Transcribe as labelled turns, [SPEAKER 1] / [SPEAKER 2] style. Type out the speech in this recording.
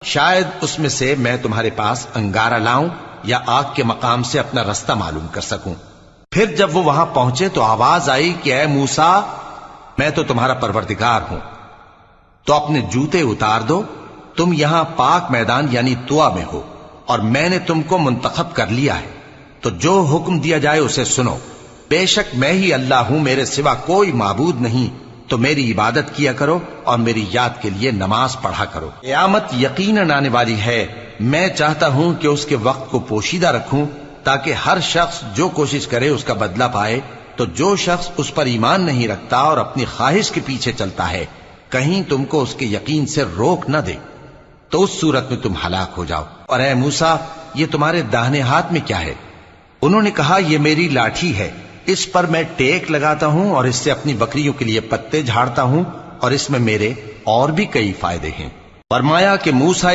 [SPEAKER 1] شاید اس میں سے میں تمہارے پاس انگارہ لاؤں یا آگ کے مقام سے اپنا رستہ معلوم کر سکوں۔ پھر جب وہ وہاں پہنچے تو آواز آئی کہ اے موسیٰ، میں تو تمہارا پروردگار ہوں، تو اپنے جوتے اتار دو، تم یہاں پاک میدان یعنی طوا میں ہو، اور میں نے تم کو منتخب کر لیا ہے، تو جو حکم دیا جائے اسے سنو۔ بے شک میں ہی اللہ ہوں، میرے سوا کوئی معبود نہیں، تو میری عبادت کیا کرو اور میری یاد کے لیے نماز پڑھا کرو۔ قیامت یقیناً آنے والی ہے، میں چاہتا ہوں کہ اس کے وقت کو پوشیدہ رکھوں تاکہ ہر شخص جو کوشش کرے اس کا بدلہ پائے، تو جو شخص اس پر ایمان نہیں رکھتا اور اپنی خواہش کے پیچھے چلتا ہے کہیں تم کو اس کے یقین سے روک نہ دے، تو اس صورت میں تم ہلاک ہو جاؤ۔ اور اے موسیٰ، یہ تمہارے داہنے ہاتھ میں کیا ہے؟ انہوں نے کہا یہ میری لاٹھی ہے، اس پر میں ٹیک لگاتا ہوں اور اس سے اپنی بکریوں کے لیے پتے جھاڑتا ہوں، اور اس میں میرے اور بھی کئی فائدے ہیں۔ فرمایا کہ موسیٰ